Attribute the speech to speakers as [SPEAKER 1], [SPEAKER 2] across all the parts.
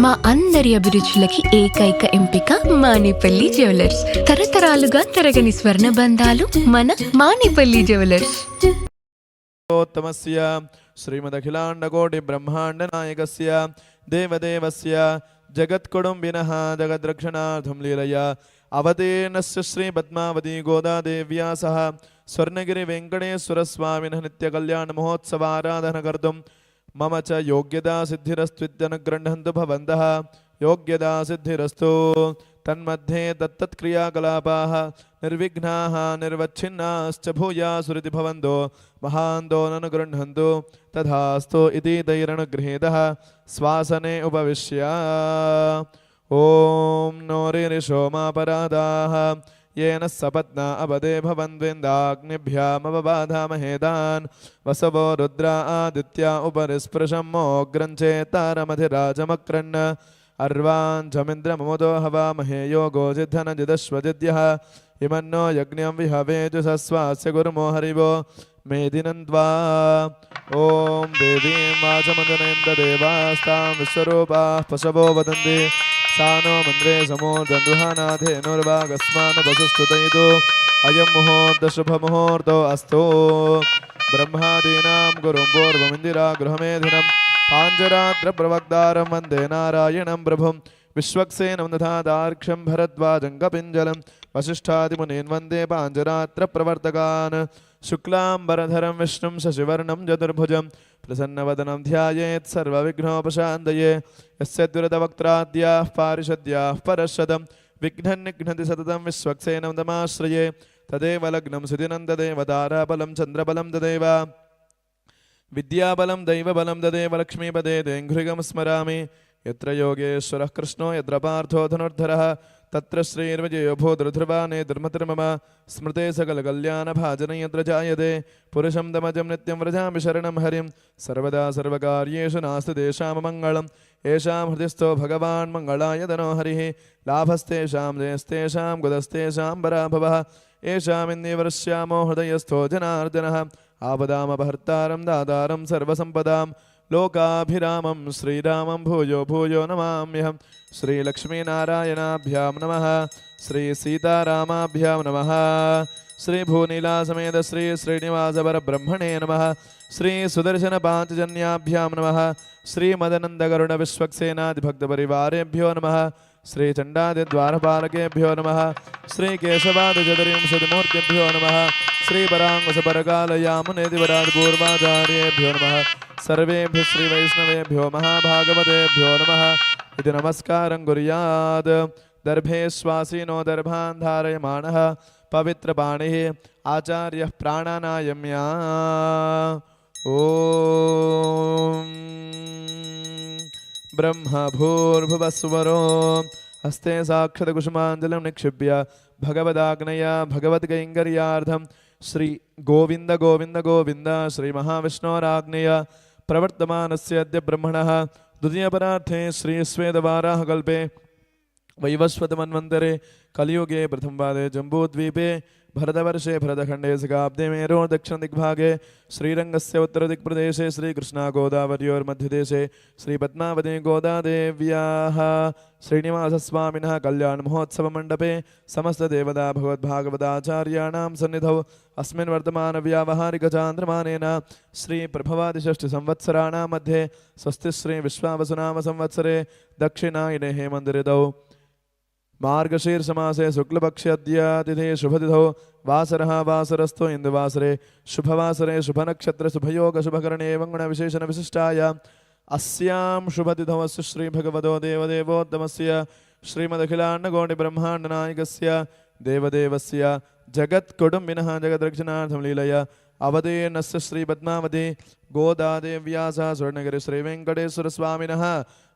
[SPEAKER 1] మా అందరి అభిరుచులకి ఏకైక ఎంపిక మానేపల్లి జ్యువెలర్స్. తరతరాలుగా తరగని స్వర్ణ బంధాలు మన మానేపల్లి జ్యువెలర్స్.
[SPEAKER 2] శ్రీమదఖిలాండకోటి బ్రహ్మాండ నాయకస్య దేవదేవస్య జగత్కుటుంబినః జగద్రక్షణార్థం లీలయా అవతీర్ణస్య శ్రీ పద్మావతి గోదాదేవ్యా సహ స్వర్ణగిరి వెంకటేశ్వర స్వామినః నిత్య కళ్యాణ మహోత్సవారాధన కర్తుం మమ చ యోగ్యతా సిద్ధిరస్త్విద్యనుగృహन्तు భవంతః. योग्यता सिद्धिरस्तु. तन्मध्ये तत्तत्क्रियाकलापाः निर्विघ्नाः निर्वच्छिन्नाश्च भूयासुरिति भवन्तो महान्तो ननुगृह्णन्तु. तथास्तु इति तैरनुगृहीतः स्वासने उपविश्य ॐ नोरिरिषोमापराधाः येन सपत्ना अपदे भवन्त्वेन्दाग्निभ्यामवबाधामहे तान्. वसवो रुद्रा आदित्या उपरिस्पृशं मोग्रञ्चेतारमधिराजमक्रन्. अर्वाञ्चमिन्द्रममुदो हवामहे योगो जिद्धनजिदश्वजिद्यः. इमन्नो यज्ञं विहवेजुषस्वास्य गुरुमो हरिवो मेदिनन्त्वा. ॐ देवीं वाचमदनेन्ददेवास्तां विश्वरूपाः पशवो वदन्ति सा नो मन्द्रे समूर्धन्दुहानाधेनुर्वागस्मानवसुष्टुतैतु. अयं मुहूर्तः शुभमुहूर्तो अस्तु. ब्रह्मादीनां गुरुं पूर्वमिन्दिरा गृहमेधिनं पाञ्चरात्रप्रवक्तारं वन्दे नारायणं प्रभुं. विश्वक्सेनं तथा दार्क्ष्यं भरद्वाजं कपिञ्जलं वसिष्ठादिमुनीन् वन्दे पाञ्चरात्रप्रवर्तकान्. शुक्लाम्बरधरं विष्णुं शशिवर्णं चतुर्भुजं प्रसन्नवदनं ध्यायेत् सर्वविघ्नोपशान्तये. यस्य दुरितवक्त्राद्याः पारिषद्याः परशतं विघ्नं निघ्नति सततं विश्वक्सेनं तमाश्रये. तदेव लग्नं सुदिनं तदेव ताराबलं चन्द्रबलं तदेव विद्याबलं दैवबलं तदेव लक्ष्मीपदे देङ्घ्रिगं स्मरामि. यत्र योगेश्वरः कृष्णो यत्र पार्थो धनुर्धरः तत्र श्रीर्विजयो भूतृध्रुवाने धर्मधर्मम स्मृते सकलकल्याणभाजनं यत्र जायते. पुरुषं दमजं नित्यं व्रजामि शरणं हरिं सर्वदा सर्वकार्येषु नास्ति तेषां मङ्गलं. येषां हृदिस्थो भगवान् मङ्गलाय तनो हरिः लाभस्तेषां जयस्तेषां गुदस्तेषां पराभवः. येषामिन्निवर्ष्यामो हृदयस्थो जनार्दनः आपदामपहर्तारं दातारं सर्वसम्पदां लोकाभिरामं श्रीरामं भूयो भूयो नमाम्यहं. श्रीलक्ष्मीनारायणाभ्यां नमः. श्रीसीतारामाभ्यां नमः. श्रीभूनीलासमेत श्री श्रीनिवासपरब्रह्मणे नमः. श्रीसुदर्शनपाञ्चजन्याभ्यां नमः. श्रीमदनन्दगरुडविश्वक्सेनादिभक्तपरिवारेभ्यो नमः. श्रीचण्डादिद्वारपालकेभ्यो नमः. श्रीकेशवादिजतरिंशतिमूर्तिभ्यो नमः. श्रीपराङ्कुशपरकालयामुनेतिवरादिपूर्वाचार्येभ्यो नमः. सर्वेभ्यः श्रीवैष्णवेभ्यो महाभागवतेभ्यो नमः. इति नमस्कारं कुर्यात्. दर्भेश्वासीनो दर्भान् धारयमाणः पवित्रपाणिः आचार्यः प्राणानायम्या. ॐ ब्रह्मभूर्भुवस्वरो हस्ते साक्षतकुसुमाञ्जलिं निक्षिप्य भगवदाग्नया भगवद्कैङ्कर्यार्थं श्री गोविन्द गोविन्द गोविन्द श्रीमहाविष्णोराग्नया प्रवर्तमानस्य अद्य ब्रह्मणः द्वितीयपरार्थे श्रीस्वेदवाराहकल्पे वैवस्वतमन्वन्तरे कलियुगे प्रथमपादे जम्बूद्वीपे भरतवर्षे भरतखण्डे सकाब्दे मेरो दक्षिणदिग्भागे श्रीरङ्गस्य उत्तरदिक्प्रदेशे श्रीकृष्णागोदावर्योर्मध्यदेशे श्रीपद्मावती गोदादेव्याः श्रीनिवासस्वामिनः कल्याणमहोत्सवमण्डपे समस्तदेवता भगवद्भागवताचार्याणां सन्निधौ अस्मिन् वर्तमानव्यावहारिकचान्द्रमानेन श्रीप्रभवादिषष्टिसंवत्सराणां मध्ये स्वस्ति श्रीविश्वावसुनाम संवत्सरे दक्षिणायने हेमन्तऋतौ मार्गशीर्षमासे शुक्लपक्षद्यातिथे शुभतिथौ वासरः वासरस्थो इन्दुवासरे शुभवासरे शुभनक्षत्र शुभयोग शुभकरणे एवं गुणविशेषण विशिष्टायाम् अस्यां शुभतिथौ अस्य श्रीभगवतो देवदेवोत्तमस्य श्रीमदखिलाण्डकोटिब्रह्माण्डनायकस्य देवदेवस्य जगत्कुटुम्बिनः जगद्रक्षणार्थं लीलया अवतीर्णस्य श्रीपद्मावती गोदादेव्या सह स्वर्णगिरि श्रीवेङ्कटेश्वरस्वामिनः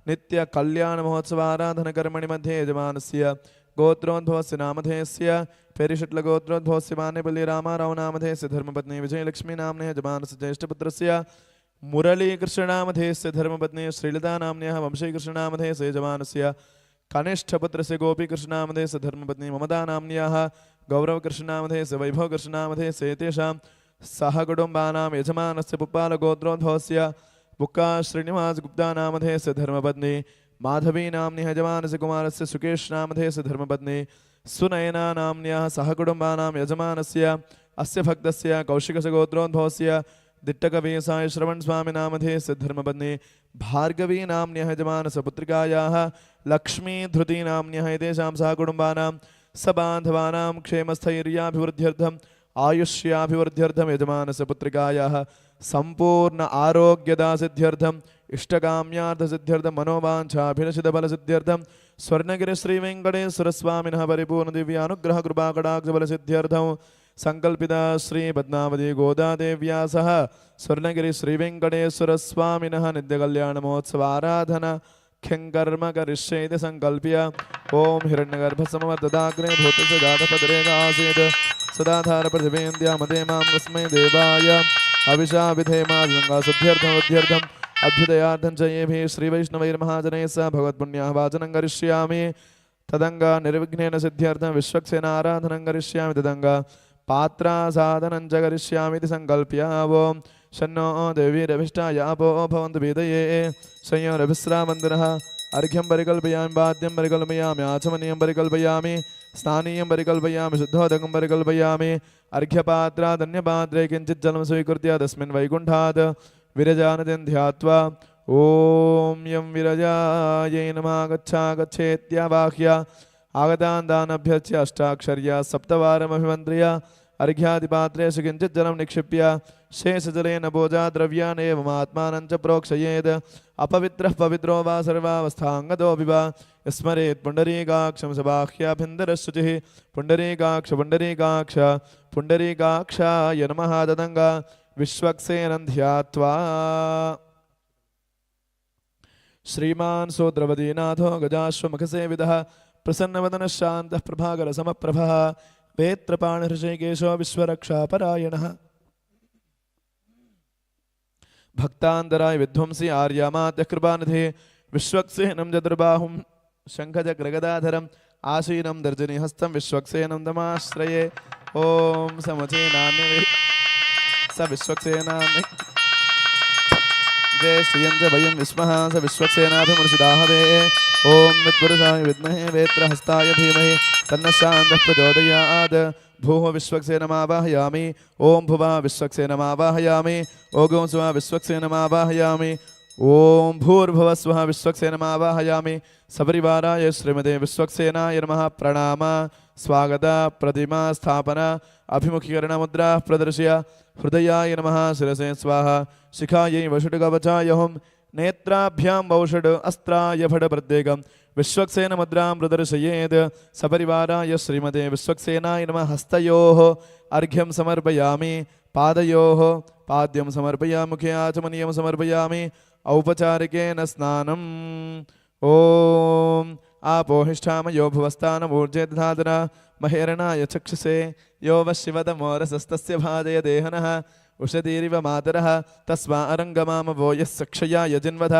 [SPEAKER 2] नित्य कल्याण महोत्सवाराधन कर्मणि मध्ये यजमानस्य गोत्रोद्भवस्य नामधेयस्य पेरिषट्लगोत्रोद्भवस्य मानेपल्ली रामाराव नामधेयस्य धर्मपत्नी विजयलक्ष्मी नाम्ने यजमानस्य ज्येष्ठपुत्रस्य मुरलीकृष्णनामधेयस्य धर्मपत्नी श्रीलता नाम्न्याः वंशीकृष्णनामधेयस्य यजमानस्य कनिष्ठपुत्रस्य गोपीकृष्णनामधेयस्य धर्मपत्नी ममता नाम्न्याः गौरवकृष्णनामधेयस्य वैभवकृष्णनामधेयस्य एतेषां सहकुटुम्बानां यजमानस्य पुप्पालगोत्रोद्भवस्य बुक्का श्रीनिवास गुप्ता नामधेयस्य धर्मपत्नी माधवी नाम्नि यजमानस्य कुमारस्य सुकेश नामधेयस्य धर्मपत्नी सुनयना नाम्न्याः सहकुटुम्बानां यजमानस्य अस्य भक्तस्य कौशिकस्य गोत्रोद्भवस्य दिट्टकवीसाय श्रवण स्वामी नामधेयस्य धर्मपत्नी भार्गवी नाम्न्यः यजमानस्य पुत्रिकायाः लक्ष्मी धृति नाम्न्यः एतेषां सहकुटुम्बानां सबान्धवानां क्षेमस्थैर्याभिवृद्ध्यर्थम् आयुष्याभिवृद्ध्यर्थं यजमानस्य पुत्रिकायाः संपूर्ण आरोग्यदासिद्ध्यर्थम् इष्टकाम्यार्थसिद्ध्यर्थं मनोवाञ्छाभिलषितफलसिद्ध्यर्थं स्वर्णगिरि श्री वेंकटेश्वर स्वामिनः परिपूर्ण दिव्यानुग्रह कृपाकटाक्षफलसिद्ध्यर्थं संकल्पिता श्री पद्मावती गोदादेव्या सह स्वर्णगिरि श्री वेंकटेश्वर स्वामिनः नित्यकल्याण महोत्सव आराधना ख्यंकर्म करिष्येति संकल्प्य ओम हिरण्यगर्भसमवर्तदाग्रे भूतस्य जातपदरेखासीत् सदाधार पृथिवीन्द्यामते मां तस्मै देवाय अभिषा विधेमा गङ्गाशुद्ध्यर्थम् अभ्युदयार्थं च येभिः श्रीवैष्णवैर्महाजनैः सह भगवत्पुण्याः वाचनं करिष्यामि तदङ्गा निर्विघ्नेन सिद्ध्यर्थं विश्वक्सेन आराधनं करिष्यामि तदङ्गा पात्रासाधनं च करिष्यामि इति सङ्कल्प्य ओम शन्नो देवीरभिष्टायापो भवन्तु वेदये संयोरभिस्रावन्दिनः अर्घ्यं परिकल्पयामि वाद्यं परिकल्पयामि आचमनीयं परिकल्पयामि स्नानीयं परिकल्पयामि शुद्धोदकं परिकल्पयामि अर्घ्यपात्रादन्यपात्रे किञ्चित् जलं स्वीकृत्य तस्मिन् वैकुण्ठात् विरजानदिं ध्यात्वा ॐ यं विरजायै नमः गच्छेत्यावाह्य आगतान् दानभ्यर्च्य अष्टाक्षर्या सप्तवारमभिमन्त्र्य अर्घ्यादिपात्रेषु किञ्चित् जलं निक्षिप्य शेषजलेन भोजाद्रव्यान् एवमात्मानं च प्रोक्षयेत् अपवित्रः पवित्रो वा सर्वावस्थाङ्गतोऽपि वा स्मरेत् पुण्डरीकाक्षं सबाह्याभ्यन्तरशुचिः पुण्डरीकाक्ष पुण्डरीकाक्ष पुण्डरीकाक्षाय नमः तदङ्गा विश्वक्सेनं ध्यात्वा श्रीमान् सोद्रवदीनाथो गजाश्वमुखसेवितः प्रसन्नवदनः शान्तः प्रभाकरसमप्रभः वेत्रपाणहृषिकेशो विश्वरक्षापरायणः भक्तान्तराय विध्वंसी आर्यामात्यः कृपानिधे विश्वक्सेनं चतुर्बाहुं शङ्खचक्रगदाधरम् आसीनं दर्जनीहस्तं विश्वक्सेनं तमाश्रये ॐ समचेनान्य स विश्वक्सेनान्य जय श्रियं च वयं विस्मः स विश्वक्सेनाभिमृषिदाहवे ॐ विद्पुरुषाय विद्महे वेत्रहस्ताय धीमहि तन्नः शान्तः प्रचोदयात् भूः विश्वक्सेनमावाहयामि ॐ भुवः विश्वक्सेनमावाहयामि ओगों स्वः विश्वक्सेनमावाहयामि ॐ भूर्भुवस्वः विश्वक्सेनमावाहयामि सपरिवाराय श्रीमते विश्वक्सेनाय नमः प्रणाम स्वागत प्रतिमा स्थापना अभिमुखीकरणमुद्रा प्रदर्श्य हृदयाय नमः शिरसे स्वाहा शिखायै वषट्कवचाय हुं नेत्राभ्यां वौषट् अस्त्राय फट् प्रत्येकं विश्वक्सेन मुद्रां प्रदर्शयेत् सपरिवाराय श्रीमते विश्वक्सेनाय नमः हस्तयोः अर्घ्यं समर्पयामि पादयोः पाद्यं समर्पयामि मुखे आचमनीयं समर्पयामि औपचारिकेन स्नानम् ॐ आपोहिष्ठामयो भुवस्थानमूर्जे दधातुना महेरणाय चक्षुषे यो वः शिवतमोरसस्तस्य भाजय देहनः उषतीरिव मातरः तस्मा अरङ्गमामवो यः सक्षया यजिन्वथ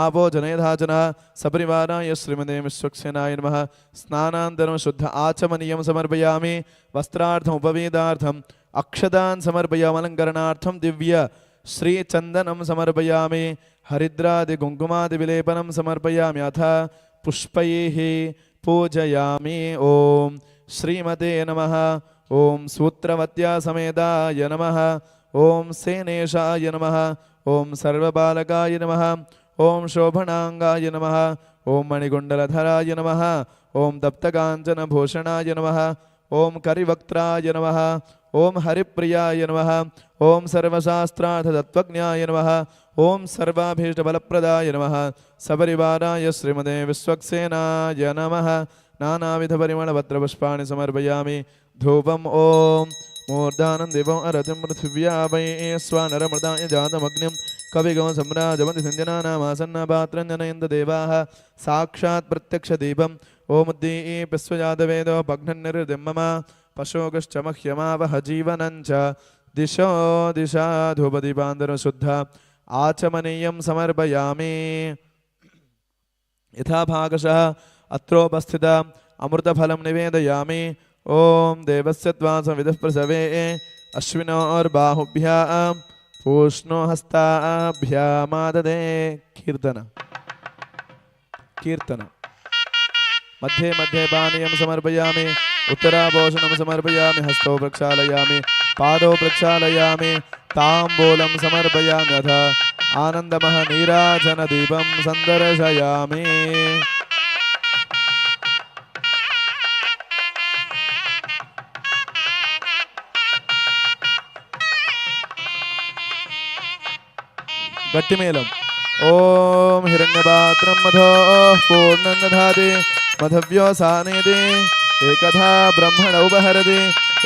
[SPEAKER 2] आवो जनयधाचनः सपरिवाराय श्रीमते विश्वक्सेनाय नमः स्नानान्तरं शुद्ध आचमनीयं समर्पयामि वस्त्रार्थम् उपवेदार्थम् अक्षतान् समर्पयामि अलङ्करणार्थं दिव्य श्रीचन्दनं समर्पयामि हरिद्रादिकुङ्कुमादिविलेपनं समर्पयामि अथ पुष्पैः पूजयामि ॐ श्रीमते नमः ॐ सूत्रवत्या समेताय नमः ॐ सेनेशाय नमः ॐ सर्वबालकाय नमः ॐ शोभनाङ्गाय नमः ॐ मणिकुण्डलधराय नमः ॐ तप्तकाञ्चनभूषणाय नमः ॐ करिवक्त्राय नमः ॐ हरिप्रियाय नमः ॐ सर्वशास्त्रार्थतत्त्वज्ञाय नमः ॐ सर्वाभीष्टफलप्रदाय नमः सपरिवाराय श्रीमते विश्वक्सेनाय नमः नानाविधपरिमलपत्रपुष्पाणि समर्पयामि धूपम् ॐ मूर्धानं दिवम् अरतिं पृथिव्या वै स्वानरमृताय जातमग्निं कविगौ सम्राजवन्तिसञ्जनानामासन्नपात्रं जनयन्त देवाः साक्षात् प्रत्यक्षदीपम् ओमुद्दीपिस्वजातवेदो भग्नन्निर्दिं मम पशोगश्च मह्यमावह जीवनं च दिशो दिशा धूपदीपान्तरशुद्ध आचमनीयं समर्पयामि यथा भागशः अत्रोपस्थित अमृतफलं निवेदयामि ॐ देवस्य त्वासविदः प्रसवे अश्विनोर्बाहुभ्यां पूष्णो हस्ताभ्यामाददे कीर्तन कीर्तन मध्ये मध्ये पानीयं समर्पयामि उत्तराभूषणं समर्पयामि हस्तौ प्रक्षालयामि पादौ प्रक्षालयामि ताम्बूलं समर्पयामि अथ आनन्दमः नीराजनदीपं सन्दर्शयामि गट्टिमेलम् ओम हिरण्यपात्रं मधोः पूर्णं दधाति मधव्योसानेति एकधा ब्रह्मण उपहरति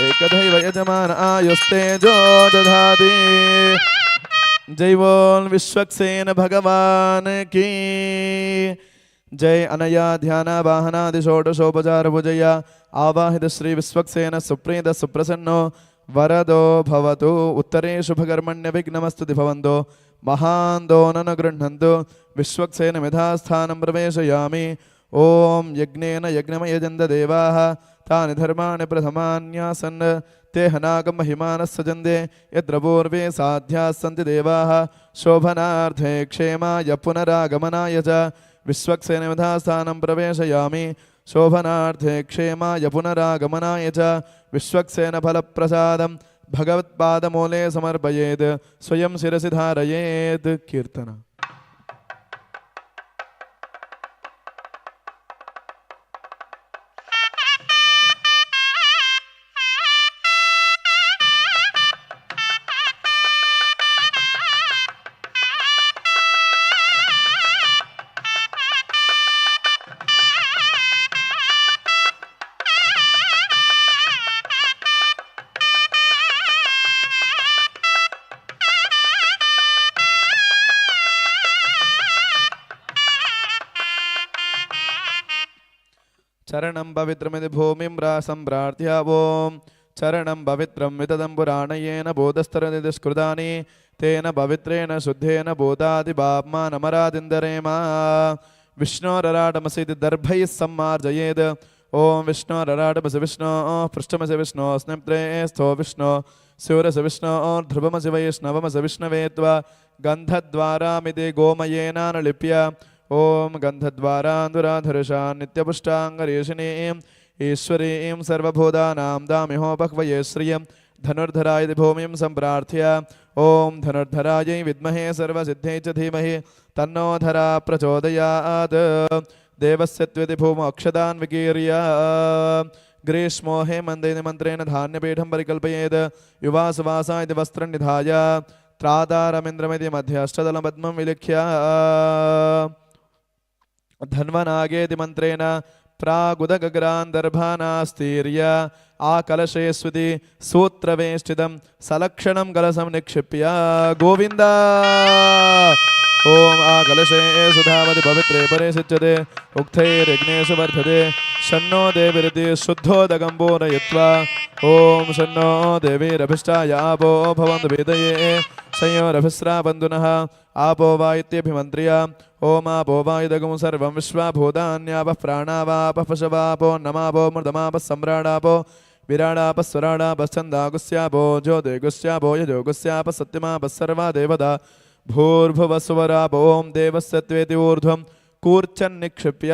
[SPEAKER 2] एकधैव यजमान आयुस्तेजो दधाति। जय बोल विश्वक्सेन भगवान की जय। अनया ध्यान वाहनादि षोडशोपचार पूजया आवाहित श्री विश्वक्सेन सुप्रीत सुप्रसन्नो वरदो भवतु। उत्तरे शुभकर्मण्य विघ्नमस्तुति भवन्तो महान्दो नन गृह्णन्तु। विश्वक्सेन मेधास्थानं प्रवेशयामि। ओम यज्ञेन यज्ञमयजन्त देवाः तानि धर्माणि प्रथमान्यासन् ते हनागं महिमानः सजन्ते यत्र पूर्वे साध्याः सन्ति देवाः शोभनार्थे क्षेमाय पुनरागमनाय च। विश्वक्सेन मेधास्थानं प्रवेशयामि शोभनार्थे क्षेमाय पुनरागमनाय च। विश्वक्सेन फलप्रसादं भगवत्पादमूले समर्पयेत् स्वयं शिरसि धारयेत्। कीर्तन चरणं पवित्रमिति भूमिं सम्प्रार्थ्य ओम चरणं पवित्रं विततं पुराणयेन बोधस्तरति दुष्कृतानि तेन पवित्रेण शुद्धेन बोधादिपाप्मानमरादिन्दरेम। विष्णोरराटमसीति दर्भैः सम्मार्जयेत्। ओम विष्णोरराटमसि विष्णो पृष्ठमसि विष्णो स्निग्धे स्थो विष्णो शूरसि विष्णो ध्रुवमसि वैष्णवमसि विष्णवे त्वा गन्धद्वारामिति गोमयेनानुलिप्य ओम गन्धद्वारान्दुराधरुषा नित्यपुष्टाङ्गरेशिनीं ईश्वरीं सर्वभूतानां दामिहो बह्वये श्रियं धनुर्धराय भूमिं सम्प्रार्थ्य ओम धनुर्धरायै विद्महे सर्वसिद्धे च धीमहि तन्नो धरा प्रचोदयात्। देवस्य त्विति भूमौ अक्षतान् विकीर्य ग्रीष्मो हेमन्तेन मन्त्रेण धान्यपीठं परिकल्पयेत्। युवासुवासा इति वस्त्रं निधाय त्रादारमिन्द्रमिति मध्ये अष्टदलं पद्मं विलिख्य धन्वनागेति मन्त्रेण प्रागुदगग्रान्दर्भानास्तीर्य आकलशेस्विति सूत्रवेष्टितं सलक्षणं कलशं निक्षिप्य गोविन्द ओम आकलशे सुधावति पवित्रे परे सिच्यते उक्थैर्यज्ञेषु वर्धते शन्नो देवीरिति शुद्धोदकं पूरयित्वा ओम शन्नो देवीरभिष्टाय आपो भवन्तु वेदये संयोरभिस्राबन्धुनः आपो वा इत्यभिमन्त्र्य ओम आपो वा इदगं सर्वं विश्वाभूतान्यापः प्राणावापः पशवापो नमापो मृदमापः सम्राडापो विराडापः स्वराडापः छन्दागुस्यापो ज्योतिगुस्यापो यजोगुस्यापः सत्यमापः सर्वा देवता भूर्भुवस्वराप ओम देवस्य त्वेति ऊर्ध्वं कूर्चन्निक्षिप्य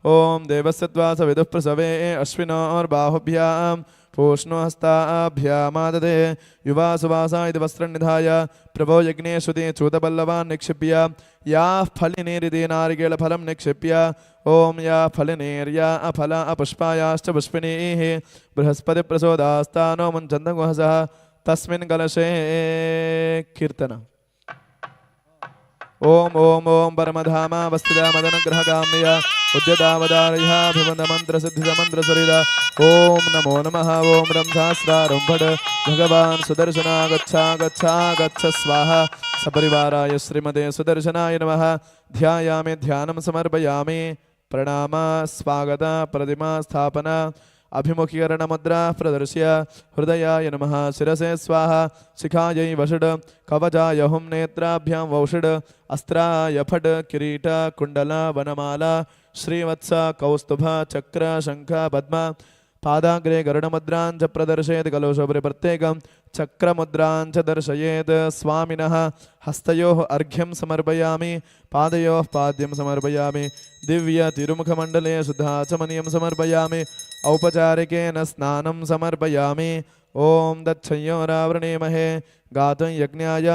[SPEAKER 2] ओम देवस्य त्वा सविदुः प्रसवे अश्विनोर्बाहुभ्यां पूष्णोहस्ताभ्यामाददे युवासुवासा इति वस्त्रं निधाय प्रभो यज्ञेषुति चूतपल्लवान् निक्षिप्य याः फलिनीरिति नारिकेलफलं निक्षिप्य ओम या फलिनीर्या अफला अपुष्पायाश्च पुष्पिणीः बृहस्पतिप्रसोदास्तानो मुञ्चन्तगुहसः तस्मिन् कलशे। कीर्तन ओम ओम ओम परमधामा वस्थिता मदनग्रहकाम्य उद्यतावदारह्याभिमन्त्रसिद्धिमन्त्रसरिदा ओम नमो नमः ओम रं सहस्रारं फट् भगवान् सुदर्शना गच्छा गच्छा गच्छ स्वाहा सपरिवाराय श्रीमते सुदर्शनाय नमः। ध्यायामि ध्यानं समर्पयामि प्रणाम स्वागत प्रतिमा स्थापना अभिमुखीकरण मुद्रा प्रदर्श्य हृदयाय नमः शिरसे स्वाहा शिखायै वषड कवचाय हुं नेत्राभ्यां वौषड अस्त्राय फट किरीट कुंडल वनमाला श्रीवत्स कौस्तुभ चक्र शंख पद्म पादाग्रे गरुडमुद्रां च प्रदर्शयेत् कलशोपरि प्रत्येकं चक्रमुद्रां च दर्शयेत् स्वामिनः हस्तयोः अर्घ्यं समर्पयामि पादयोः पाद्यं समर्पयामि दिव्यतिरुमुखमण्डले शुद्धाचमनीयं समर्पयामि औपचारिकेन स्नानं समर्पयामि ॐ दच्छयोरावृणीमहे गातुं यज्ञाय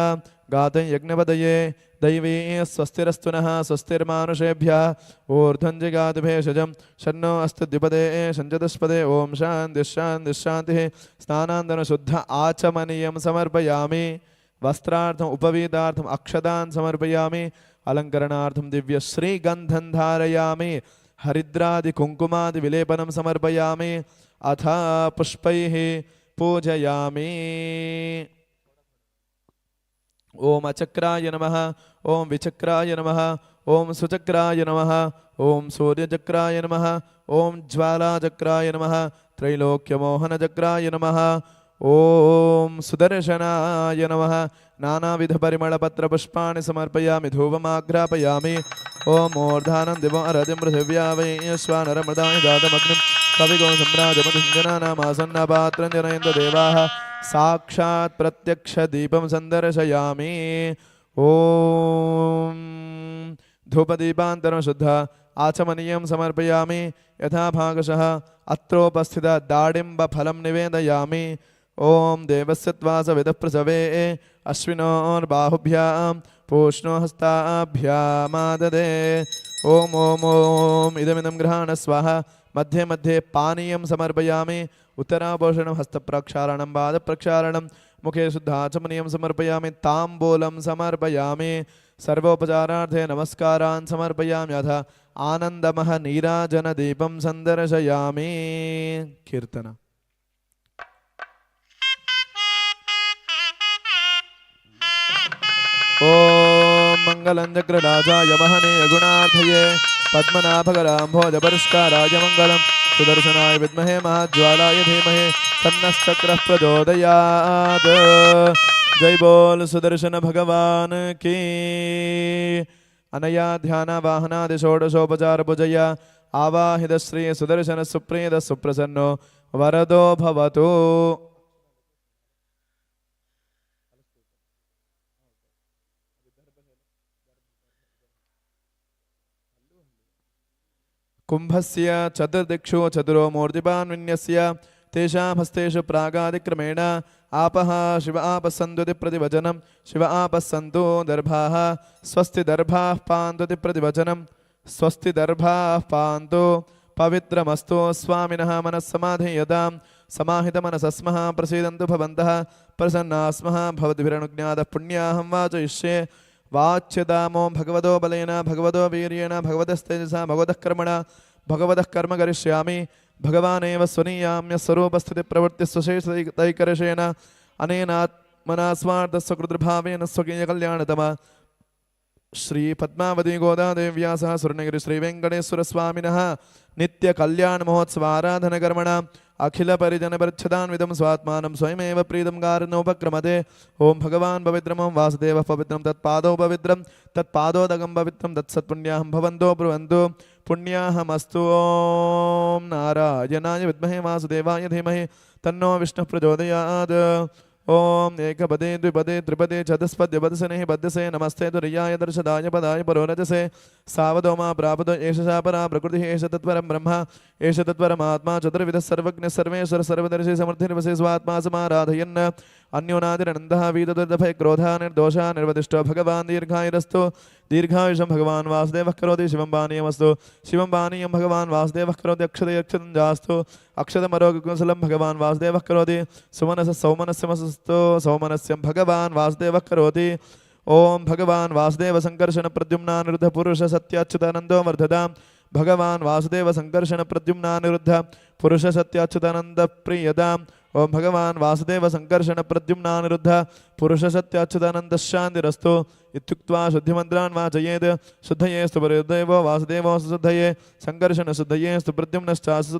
[SPEAKER 2] गातुं यज्ञपदये दैवी स्वस्तिरस्तु नः स्वस्तिर्मानुषेभ्यः ऊर्ध्वं जगाति भेषजं शन्नो अस्तु द्विपदे शञ्चतुष्पदे ॐ शान्तिः शान्तिः शान्तिः स्नानान्तरं शुद्ध आचमनीयं समर्पयामि वस्त्रार्थम् उपवीतार्थम् अक्षतान् समर्पयामि अलङ्करणार्थं दिव्यश्रीगन्धं धारयामि हरिद्रादिकुङ्कुमादिविलेपनं समर्पयामि अथ पुष्पैः पूजयामि ओम अचक्राय नमः ओम विचक्राय नमः ओम सुचक्राय नमः ओम सूर्यचक्राय नमः ओम ज्वालाचक्राय नमः त्रैलोक्यमोहनचक्राय नमः ओम सुदर्शनाय नमः नानाविधपरिमलपत्रपुष्पाणि समर्पयामि धूपमाघ्रापयामि ओम मूर्धानं दिवो अरतिं पृथिव्या वै श्वानरमृदाय जातमग्निं कविगो सम्राजमधिञ्जनानामासन्नपात्रं जनयन्त देवाः साक्षात् प्रत्यक्ष दीपं संदर्शयामि ओम धूपदीपान्तरं शुद्ध आचमनीयं समर्पयामि यथा भागशः अत्रोपस्थित दाडिम्बफलं निवेदयामि ओम देवस्य त्वासविदः प्रसवे अश्विनोर्बाहुभ्यां पूष्णो हस्ताभ्यामाददे ओम ओम ओम इदमिदं गृहाण स्वाहा मध्ये मध्ये पानीयं समर्पयामि उत्तरापोषणं हस्तप्रक्षालनं पादप्रक्षालनं मुखे शुद्धाचमनीयं समर्पयामि ताम्बूलं समर्पयामि सर्वोपचारार्थे नमस्कारान् समर्पयामि अथ आनन्दमः नीराजनदीपं सन्दर्शयामि कीर्तन ओम मंगलं चक्रराजाय महनीय गुणार्थये पद्मनाभकराम्भोजपरिष्काराय मङ्गलं सुदर्शनाय विद्महे महाज्वालाय धीमहि तन्नश्चक्रः प्रचोदयात् जय बोल सुदर्शन भगवान की अनया ध्यान वाहनादि षोडशोपचार पूजया आवाहित श्री सुदर्शन सुप्रीत सुप्रसन्नो वरदो भवतु कुंभस्य चतुर्दिक्षु चतुरो मूर्तिपान् विन्यस्य तेषां हस्तेषु प्रागादिक्रमेण आपः शिव आपस्सन्तु प्रतिवचनं शिव आपस्सन्तु दर्भाः स्वस्ति दर्भाः पान्तु प्रतिवचनं स्वस्ति दर्भाः पान्तु पवित्रमस्तु स्वामिनः मनस्समाधीयतां समाहितमनसस्मः प्रसीदन्तु भवन्तः प्रसन्नास्मः भवद्भिरनुज्ञातः पुण्याहं वाचयिष्ये वाच्यतामो भगवतो बलेन भगवतो वीर्येण भगवतस्तेजसा भगवतः कर्मणा भगवतः कर्म करिष्यामि भगवानेव स्वनीयाम्य स्वरूपस्थितिप्रवृत्तिस्वशेषतैकर्षेण अनेनात्मना स्वार्थस्वकृतभावेन स्वकीयकल्याणतमा श्री पद्मावती गोदादेव्या सह सुवर्णगिरि श्री वेंकटेश्वर स्वामिनः नित्य कल्याण महोत्सवाराधनकर्मणा अखिल परिजन परिच्छदान्वितं स्वात्मानं स्वयमेव प्रीतं कारनोपक्रमते ओम भगवान् पवित्रं वासुदेवः पवित्रं तत्पादौ पवित्रं तत्पादोदकं पवित्रं तत्सत्पुण्याहं भवन्तो ब्रुवन्तु पुण्याहमस्तु ओम नारायणाय विद्महे वासुदेवाय धीमहि तन्नो विष्णुः प्रचोदयात् ओम एकपदे द्विपदे त्रिपदे चतुष्पदे पदसनेः पद्यसे नमस्ते तुर्याय दर्शदाय पदाय परोरजसे सावधो मा प्रापदो एष सा परा प्रकृतिः एष तत्परं ब्रह्म एष तत्परमात्मा चतुर्विधः सर्वज्ञः सर्वेश्वर सर्वदर्शी समर्थिर्वसे स्वात्मा समाराधयन् अन्योनादिरनन्दः वीतदुर्दभय क्रोधः निर्दोषः निर्वदिष्टो भगवान् दीर्घायुरस्तु दीर्घायुषं भगवान् वासुदेवः करोति शिवं पानीयमस्तु शिवं पानीयं भगवान् वासुदेवः करोति अक्षते अक्षतं जास्तु अक्षतमरोगकुशलं भगवान् वासुदेवः करोति सुमनसः सौमनस्यमस्तु सौमनस्यं भगवान् वासुदेवः करोति ओम भगवान् वासुदेव संकर्षण प्रद्युम्नानिरुद्ध पुरुष सत्याच्युतानन्दो वर्धताम् भगवान् वासुदेव संकर्षण प्रद्युम्नानिरुद्ध पुरुष सत्याच्युतानन्द प्रियताम् ओम भगवान् वासुदेव संकर्षण प्रद्युम्नानिरुद्ध पुरुष सत्याच्युतानन्द शान्तिरस्तु इत्युक्त्वा शुद्धिमन्त्रान् वाचयेत् शुद्धयेस्तु परिदेवो वासुदेवोऽस्तु शुद्धये सङ्कर्षणशुद्धयेस्तु प्रद्युम्नश्चास्तु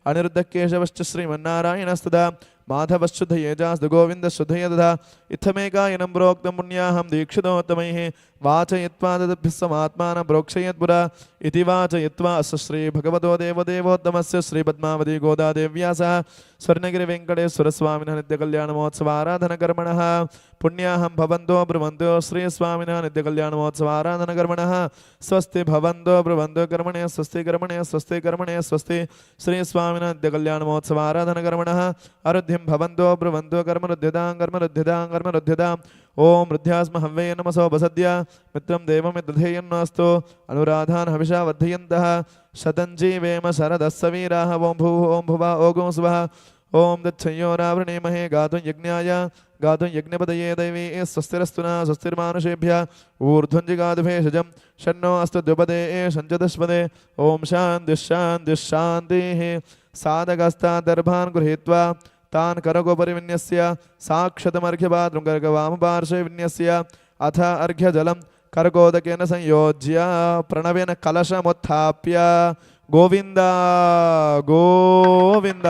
[SPEAKER 2] अनिरुद्धः केशवश्च श्रीमन्नारायणस्तदा माधवशुद्धये चास्तु गोविन्दशुद्धये तथा इत्थमेकायनं प्रोक्तं पुण्याहं दीक्षितोत्तमैः वाचयित्वा तदभ्यः समात्मानं प्रोक्षयेत् पुरा इति वाचयित्वा अस्य श्रीभगवतो देवदेवोत्तमस्य श्रीपद्मावती गोदादेव्या सह स्वर्णगिरिवेङ्कटेश्वरस्वामिनः नित्यकल्याणमहोत्सवाराधनकर्मणः पुण्याहं भवन्तो ब्रुवन्तो श्रीस्वामिनः नित्यकल्याणमहोत्सवाराधनकर्मणः स्वस्ति भवन्तो ब्रुवन्तो कर्मणे स्वस्ति कर्मणे स्वस्ति कर्मणे स्वस्ति श्रीस्वामिनः नित्यकल्याणमहोत्सवाराधनकर्मणः अरुद्धिं भवन्तो ब्रुवन्तो कर्मरुद्ध्यतां कर्मरुद्ध्यतां कर्मरुद्ध्यताम् ओम रुद्ध्यास्म हव्ये नमसो बसद्य मित्रं देवमित्रधेयन्नस्तु अनुराधान् हविषा वर्धयन्तः शतञ्जीवेम शरदस्य वीराः ओम भूः ओम भुवः ओगुं स्वः ओम दच्छयोरावृणीमहे गातुं यज्ञाय गातुं यज्ञपदये दैवी स्वस्तिरस्तु नः स्वस्तिर्मानुषेभ्यः ऊर्ध्वं जिगातुभेषजं षण्णो अस्तु द्विपदे एषञ्चतुष्पदे ओम शान्तिः शान्तिः शान्तिः साधकस्तादर्भान् गृहीत्वा तान् करगोपरि विन्यस्य साक्षतमर्घ्यपात्रं कर्गवामपार्श्वे विन्यस्य अथ अर्घ्यजलं कर्गोदकेन संयोज्य प्रणवेन कलशमुत्थाप्य गोविन्द गोविन्द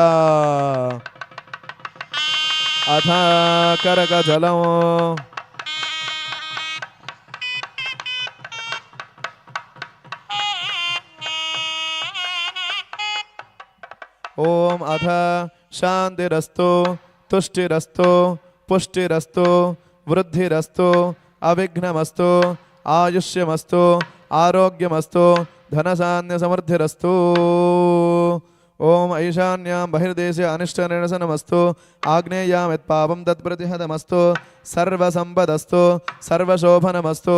[SPEAKER 2] अथ करगजलम् ओम अथ शांतिरस्तु तुष्टिरस्तु पुष्टिरस्तु वृद्धिरस्तु अविघ्नमस्तु आयुष्यमस्तु आरोग्यमस्तु धनसान्यसमृद्धिरस्तु ओम ईशान्यां बहिर्देशे अनिष्टनिरसनमस्तु आग्नेयां यत्पापं तत्प्रतिहतमस्तु सर्वसम्पदस्तु सर्वशोभनमस्तु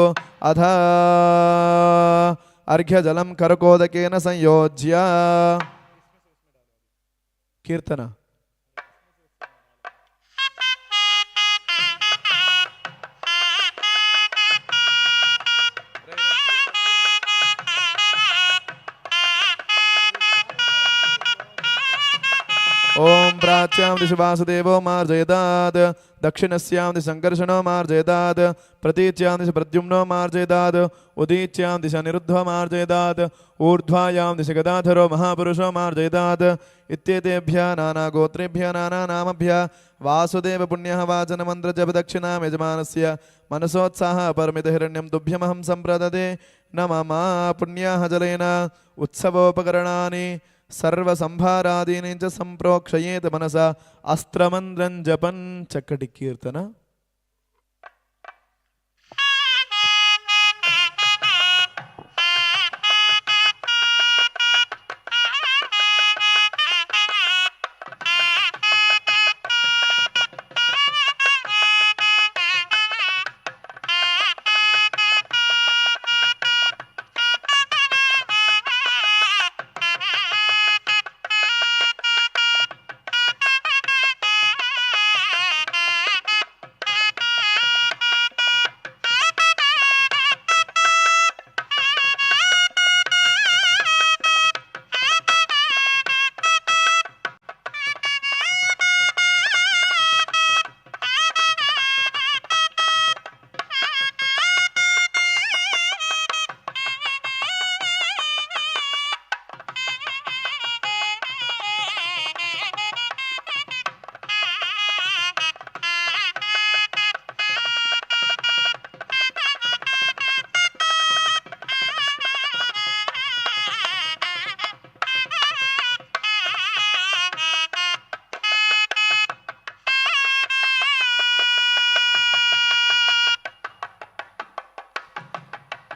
[SPEAKER 2] अथ अर्घ्यजलं कर्कोदकेन संयोज्य कीर्तन ओम प्राच्यां दिशि वासुदेवो मार्जयदात् दक्षिणस्यां दिशि संकर्षणो मार्जयदात् प्रतीच्यां दिशि प्रद्युम्नो मार्जयदात् उदीच्यां दिशि अनिरुद्धो मार्जयदात् ऊर्ध्वायां दिशि गदाधरो महापुरुषो मार्जयदात् इत्येतेभ्यः नानागोत्रेभ्यः नानानामभ्यः वासुदेव पुण्यः वाचनमन्त्रजपदक्षिणां यजमानस्य मनसोत्साहः परमितहिरण्यं तुभ्यमहं सम्प्रददे न मम पुण्याः जलेन उत्सवोपकरणानि सर्वसंभारादीनि च संप्रोक्षयेत मनसा अस्त्रमन्त्रं जपन् चक्कटि कीर्तन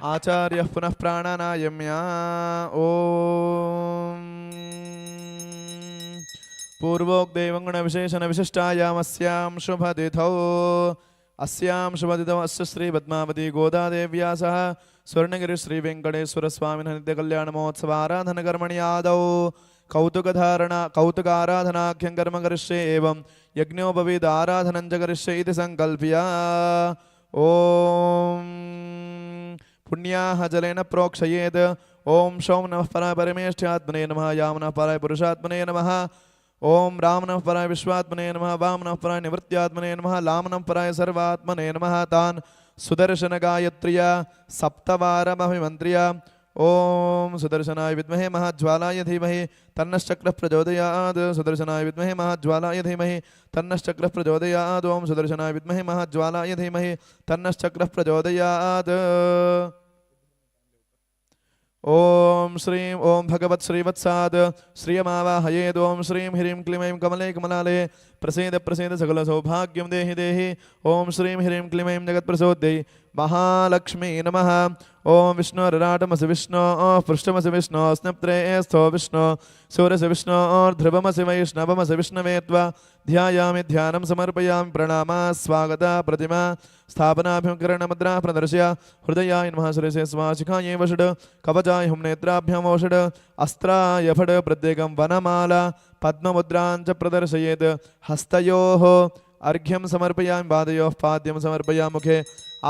[SPEAKER 2] आचार्यः पुनः प्राणानायम्या ओम पूर्वोक्तैवङ्गुणविशेषणविशिष्टायामस्यां शुभतिथौ अस्यां शुभतिथौ अस्य श्रीपद्मावती गोदादेव्या सह स्वर्णगिरिश्रीवेङ्कटेश्वरस्वामिनः नित्यकल्याणमहोत्सवाराधनकर्मणि आदौ कौतुकाराधनाख्यं कर्म करिष्ये एवं यज्ञोपवीत आराधनं च करिष्ये इति संकल्प्य ओम पुण्याः जलेन प्रोक्षयेत् ओम शौं नमः पराय परमेष्ठ्यात्मने नमः यां नमः पराय पुरुषात्मने नमः ओम राम नमः पराय विश्वात्मने नमः वाम नमः पराय निवृत्त्यात्मने नमः लाम नमः पराय सर्वात्मने नमः तान् सुदर्शन गायत्र्या सप्तवारमभिमन्त्र्या ओम सुदर्शनाय विद्महे महाज्वालाय धीमहि तन्नश्चक्रः प्रचोदयात् सुदर्शनाय विद्महे महाज्वालाय धीमहि तन्नश्चक्रः प्रचोदयात् ओम सुदर्शनाय विद्महे महाज्वालाय धीमहि तन्नश्चक्रः प्रचोदयात् ओम श्रीं ओम भगवत् श्रीवत्साद श्रियमावाहयेद ओम श्रीं ह्रीं क्लीं कमले कमलाले प्रसीद प्रसीद सकल सौभाग्यं देहि देहि ओम श्रीं ह्रीं क्लीं जगत्प्रसोद्यै महालक्ष्मी नमः ओम विष्णुराटमसि विष्णु पृष्ठमसि विष्णु स्नप्त्रेस्थो विष्णु सूरसि विष्णु ध्रुवमसि वैष्णवमसि विष्णवे त्वा ध्यायामि ध्यानं समर्पयामि प्रणामा स्वागता प्रतिमा स्थापनाभ्यङ्करणमुद्रा प्रदर्श्य हृदयाय नमः शिरसे स्वाशिखायै वषट् कवचाय हुं नेत्राभ्यां वषट् अस्त्राय फट् प्रत्येकं वनमाला पद्ममुद्रां च प्रदर्शयेत् हस्तयोः अर्घ्यं समर्पयामि पादयोः पाद्यं समर्पयामि मुखे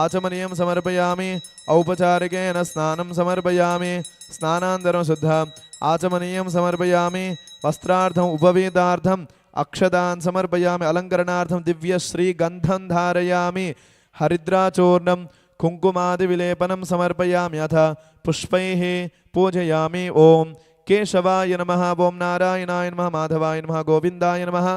[SPEAKER 2] आचमनीयं समर्पयामि औपचारिकेन स्नानं समर्पयामि स्नानान्तरं शुद्ध आचमनीयं समर्पयामि वस्त्रार्थम् उपवीतार्थम् अक्षतान् समर्पयामि अलङ्करणार्थं दिव्यश्रीगन्धं धारयामि हरिद्राचूर्णं कुङ्कुमादिविलेपनं समर्पयामि अथ पुष्पैः पूजयामि ओम केशवाय नमः ओम नारायणाय नमः माधवाय नमः गोविन्दाय नमः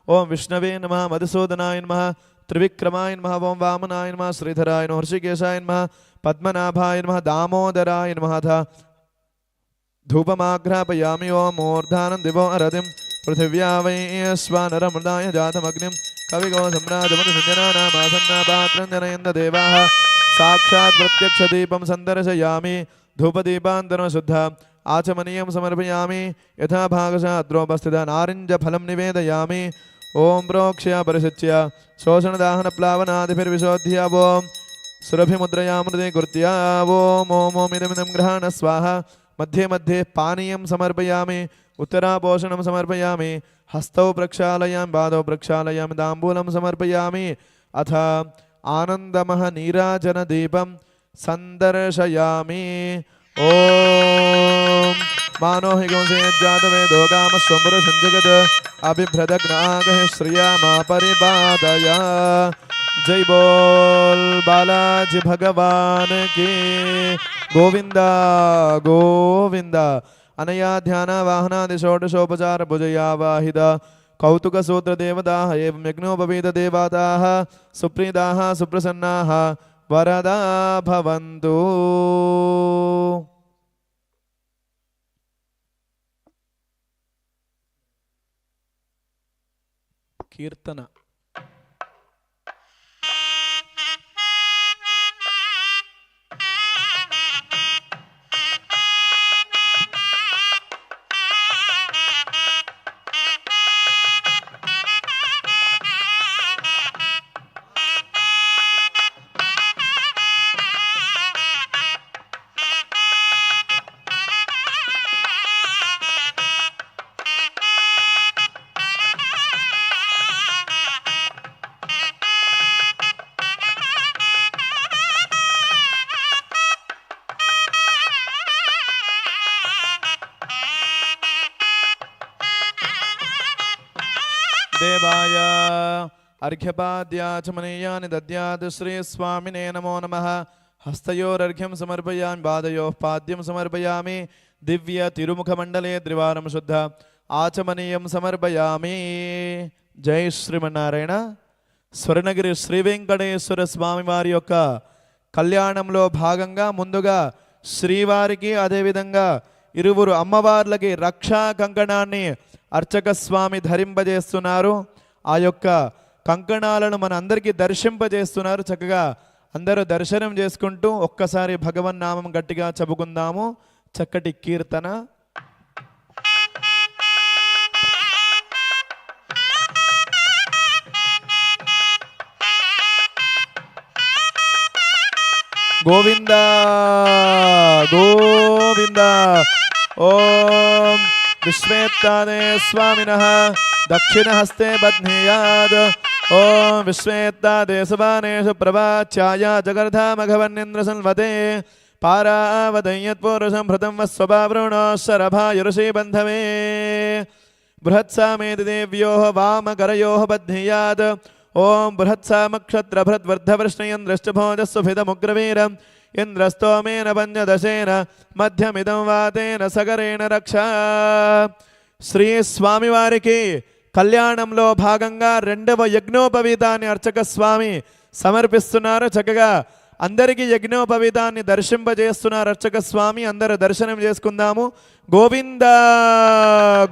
[SPEAKER 2] ओम विष्णवे नमः मधुसूदनाय नमः त्रिविक्रमाय नमः ओम वामनाय नमः श्रीधराय नमः हर्षिकेशाय नमः पद्मनाभाय नमः दामोदराय नमः अथ धूपमाघ्रापयामि ओम मूर्धानं दिवो अरतिं पृथिव्या वै स्वानरमृदाय जातमग्निं कविगो सम्राजमधुसञ्जनानामासन्नापात्रं जनयन्त देवाः साक्षात् प्रत्यक्षदीपं सन्दर्शयामि धूपदीपान्तरं शुद्ध आचमनीयं समर्पयामि यथा भागशः अत्रोपस्थित नारिञ्जफलं निवेदयामि ओम प्रोक्ष्य परिशिच्य शोषणदाहनप्लावनादिभिर्विशोध्य ओम सुरभिमुद्रयामृते कृत्या ओम ओम ओम इदमिदं ग्रहाण स्वाहा मध्ये मध्ये पानीयं समर्पयामि उत्तरापोषणं समर्पयामि हस्तौ प्रक्षालयामि पादौ प्रक्षालयामि ताम्बूलं समर्पयामि अथ आनन्दमः नीराजनदीपं सन्दर्शयामि ओम मानो हि गोसेज्जातवेदो कामस्वम्बुरसञ्जगत् अभिभ्रदग्नागः श्रियामा परिपादय जय बोल बालाजी भगवान की गोविंदा गोविंदा अनया ध्यान वाहनादि षोडशोपचार पूजया वाहिद कौतुक सूत्र देवताः एवं यज्ञोपवीत देवताः सुप्रीताः सुप्रसन्नाः वरदा भवन्तु। कीर्तन देवाय अर्घ्यपाद्याचमनीयानि दद्यात् श्री स्वामिने नमो नमः। हस्तयोरर्घ्यं समर्पयामि पादयोः पाद्यं समर्पयामि दिव्य तिरुमुखमण्डले त्रिवारं शुद्ध आचमनीयं समर्पयामि। जय श्रीमन्नारायण। స్వర్ణగిరి శ్రీ వెంకటేశ్వర స్వామి వారి యొక్క కళ్యాణంలో భాగంగా ముందుగా శ్రీవారికి అదేవిధంగా ఇరువురు అమ్మవార్లకి రక్షా కంకణాన్ని అర్చక స్వామి ధరింపజేస్తున్నారు. ఆ యొక్క కంకణాలను మన అందరికీ దర్శింపజేస్తున్నారు. చక్కగా అందరూ దర్శనం చేసుకుంటూ ఒక్కసారి భగవన్నామం గట్టిగా చెప్పుకుందాము. చక్కటి కీర్తన. గోవింద గోవింద. ఓం విశ్వేత్తాదే స్వామినః దక్షిణహస్తే బధ్నేయాద్. ఓం విశ్వేత్తాదే సుబానేషు ప్రభాఛాయ జగర్ధామఘవన్నింద్ర సన్వతే పారావదయ్యత్పూరుషం భృతం వస్వభావృణో శరభాయురుషీ బంధవే. బృహత్సామేతి దేవ్యోః వామకరయోః బధ్నేయాద్. ಓಂ ಬೃಹತ್ಸಾಮಕ್ಷತ್ರ ಬೃಹದ್ವರ್ಧವೃಷ್ಣಯಂದ್ರಶ್ಚ ಭೋಜಸ್ಸುಭಿದಮುಗ್ರವೀರಂ ಇಂದ್ರಸ್ತೋಮೇನ ಪಂಚದಶೇನ మధ్యమిదం వాతేన సగరేణ రక్ష. శ్రీ స్వామివారికి కళ్యాణంలో భాగంగా 2వ యజ్ఞోపవీతాన్ని అర్చక స్వామి సమర్పిస్తున్నారు. చక్కగా అందరికీ యజ్ఞోపవీతాన్ని దర్శింపజేస్తున్నారు అర్చక స్వామి. అందరూ దర్శనం చేసుకుందాము. గోవింద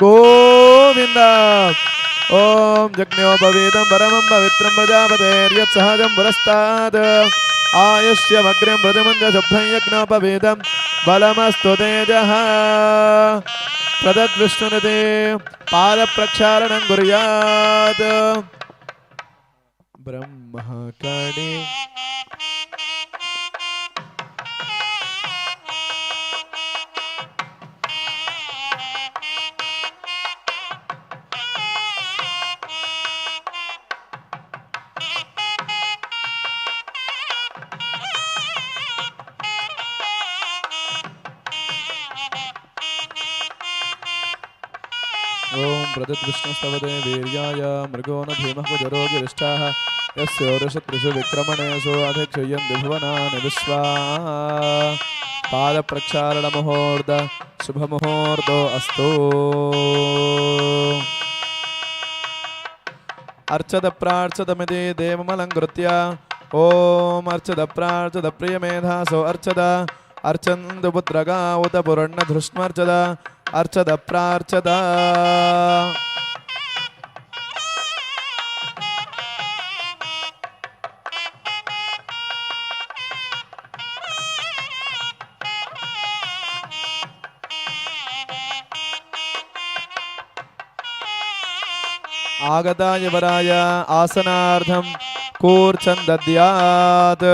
[SPEAKER 2] గోవింద. ఓం యజ్ఞోపవీతం పరమం పవిత్రం ప్రజాపతేర్యత్ సహజం పురస్తాద్ ఆయుష్యమగ్రం ప్రతిమంజ శుభ్రం యజ్ఞోపవీతం బలమస్తు తేజః. ప్రదద్విష్ణునిదే పాద ప్రక్షాళనం కుర్యాత్. బ్రహ్మకడి ఓం ప్రదద్విష్ణుస్తవదే వీర్యాయ మృగో న భీమః కుజరో గిరిష్టాః యస్యోరశత్రుషు విక్రమణేషు అధిక్షయంతి భువనాని విశ్వా. పాద ప్రక్షాళన ముహూర్త శుభముహూర్తో అస్తు. అర్చద ప్రార్చదమితి దేవమలంకృత్య ఓం అర్చద ప్రార్చద ప్రియమేధాసో అర్చద అర్చందు పుత్రగా ఉత పురణ ధృష్మర్చద అర్చద ప్రార్చద. ఆగతాయ వరాయ ఆసనార్థం కూర్చందద్యాత్.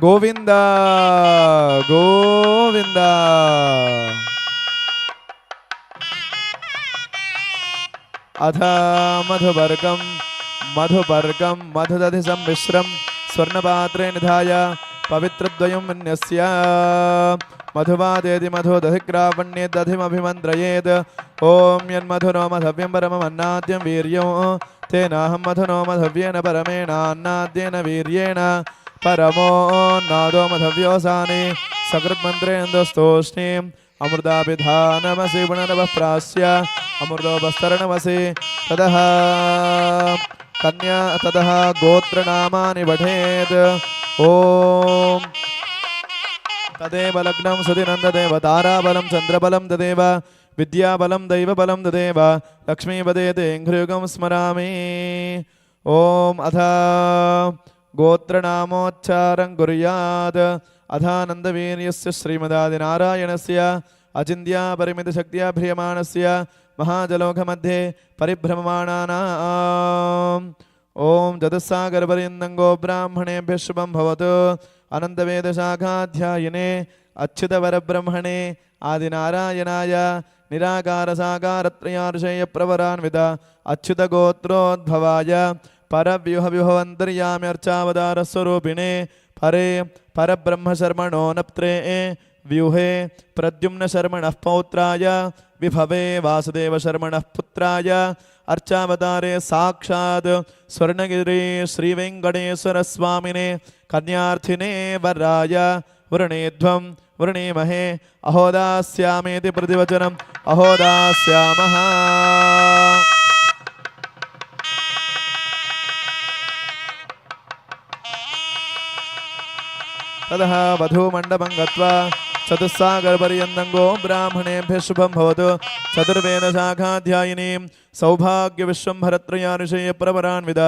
[SPEAKER 2] గోవింద గోవింద. అథ మధువర్గం మధుపర్గం మధుదధి సంమిశ్రం స్వర్ణపాత్రే నిధాయ పవిత్రద్వయం విన్యస్య. మధువాదేది మధుదధిగ్రావణ్యే దధిమభిమంత్రయేత్. ఓం యన్మధునో మధవ్యం పరమమన్నాద్యం వీర్యం తేనాహం మధునో మధవ్యేన పరమేణాన్నాద్యేన వీర్యేణ పరమో నాదో మధవ్యోసాని సకృత్మంత్రేందస్తోష్ణీం అమృతాభిధానమసి పునరవః ప్రాస్య అమృతోపస్తరణమసి. తదః కన్యా తదః గోత్రనామాని పఠేత్. ఓం తదేవ లగ్నం సుదినం తదేవ తారాబలం చంద్రబలం తదేవ విద్యాబలం దైవబలం తదేవ లక్ష్మీపదేతే ఇంఘ్రుయుగం స్మరామి. ఓం అథ గోత్రనామోచ్చారం కుర్యాత్. అథానందవీర్యస్య శ్రీమదాదినారాయణస్య అచింత్యా పరిమితశక్త్యా భ్రియమాణస్య మహాజలోకमध्ये పరిభ్రమమాణానాం. ఓం చతుస్సాగరపర్యంతం గో బ్రాహ్మణేభ్యः శుభం భవతు. అనంతవేదశాఖాధ్యాయినే అచ్యుతవరబ్రహ్మణే ఆదినారాయణాయ నిరాకారసాకారత్రయార్షేయ ప్రవరాన్విత అచ్యుతగోత్రోద్భవాయ పరవ్యూహవ్యూహవంతర్యామ్యర్చావతారస్వరూపిణే పరే పరబ్రహ్మశర్మణో నప్త్రే వ్యూహే ప్రద్యుమ్నశర్మణః పౌత్రాయ విభవే వాసుదేవశర్మణః పుత్రాయ అర్చావతారే సాక్షాత్ స్వర్ణగిరి శ్రీవేంకటేశ్వరస్వామినే కన్యార్థినే వరాయ వృణీధ్వం వృణీమహే అహోదాస్యామేతి ప్రతివచనం అహోదాస్యామః. తదః వధూమండపం గత్వా చతుస్సాగరపర్యంతం గో బ్రాహ్మణేభ్యः శుభం భవతు. చతుర్వేదశాఖాధ్యాయినీం సౌభాగ్యవిశ్వంభరత్రయార్షేయ ప్రవరాన్విత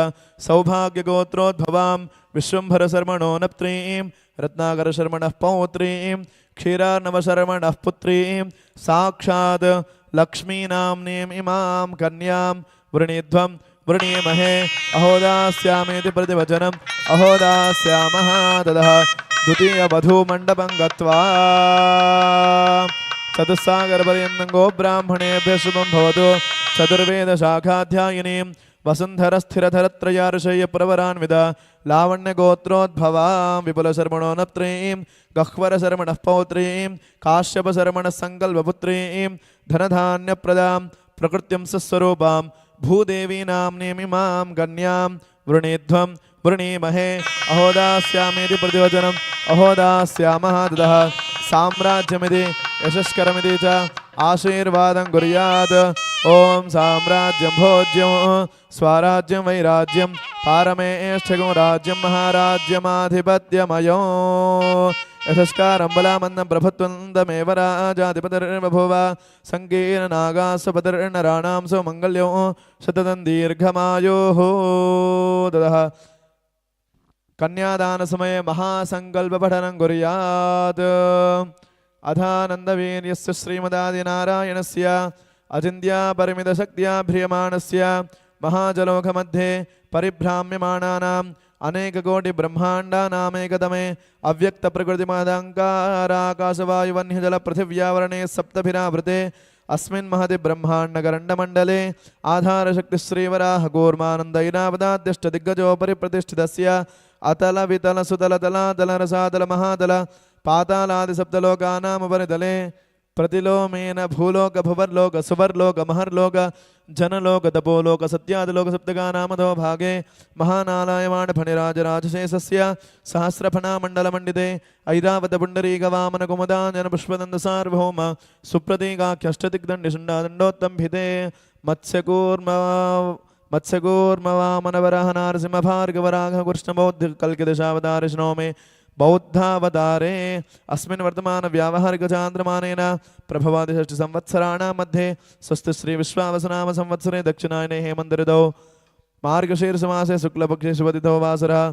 [SPEAKER 2] సౌభాగ్యగోత్రోద్భవాం విశ్వంభరశర్మణో నప్త్రీం రత్నాకరశర్మణః పౌత్రీం క్షీరార్ణవశర్మణः పుత్రీం సాక్షాత్ లక్ష్మీనామ్నీం ఇమాం కన్యాం వృణీధ్వం వృణీమహే అహోదాస్యామేతి ప్రతివచనం అహోదాస్యామః. తదః ద్వితీయ వధూమండపం గత్వా చతుస్సాగరపర్యంతం గో బ్రాహ్మణేభ్యः శుభం భవతు. చతుర్వేదశాఖాధ్యాయినీం వసుంధరస్థిరధరత్రయార్షేయ ప్రవరాన్విత लावण्यगोत्रोद्भवां विपुलशर्मणोनप्त्रीं गह्वरशर्मणः पौत्रीं काश्यपशर्मणः सङ्कल्पपुत्रीं धनधान्यप्रदां प्रकृत्यं सस्वरूपां भूदेवीनाम्नीमिमां गण्यां वृणीध्वं वृणीमहे अहोदास्यामीति प्रतिवचनम् अहोदास्यामः ददः साम्राज्यमिति यशस्करमिति च आशीर्वादं कुर्यात् ओम साम्राज्यं भोज्यं स्वराज्यं वैराज्यं पारमेष्ठिगं राज्यं महाराज्यमाधिपत्यमयो यशस्कारं बलामन्दं प्रभुत्वं तमेव राजाधिपतिर्बभूव सङ्कीर्णनागास्वपतिर्नराणां सुमङ्गल्यो शततं दीर्घमायुः ददः कन्यादान समये महासंकल्पपठनं कुर्यात् अथानन्दवीर्यस्य श्रीमदादिनारायणस्य अचिन्त्या परिमितशक्त्या ह्रियमाणस्य महाजलोकमध्ये परिभ्राम्यमाणानाम् अनेककोटिब्रह्माण्डानामेकतमे अव्यक्तप्रकृतिमहदङ्काराकाशवायुवह्निजलपृथिव्यावरणे सप्तभिरावृते अस्मिन् महति ब्रह्माण्डकरण्डमण्डले आधारशक्तिश्रीवराहकूर्मानन्दैरावदाद्यष्टदिग्गजोपरि प्रतिष्ठितस्य अतल वितल सुतल तलातल रसातल महातल पातालादि सप्तलोकानामुपरितले प्रतिलोमेन भूलोक भुवर्लोक सुवर्लोक महर्लोक जनलोक तपोलोक सत्यादिलोक सप्तगानामधो भागे महानालायमाण फणिराजराजशेषस्य सहस्रफणामण्डलमण्डिते ऐरावत पुण्डरीकवामन कुमुदाञ्जन पुष्पदन्त सार्वभौम सुप्रतीकाख्यष्टदिग्दण्डिशुण्डादण्डोत्तम्भिते मत्स्यकूर्मवामनवरः नारसिंहभार्गवराघ कृष्णबौद्धिकल्किदशावतारिष्णो मे बौद्धावतारे अस्मिन् वर्तमान व्यावहारिक चान्द्रमानेन प्रभवादिषष्टि संवत्सराणां मध्ये स्वस्ति श्री विश्वावसनाम संवत्सरे दक्षिणायने हेमन्त ऋतौ मार्गशीर्षमासे शुक्लपक्षे शुभतिथौ वासरः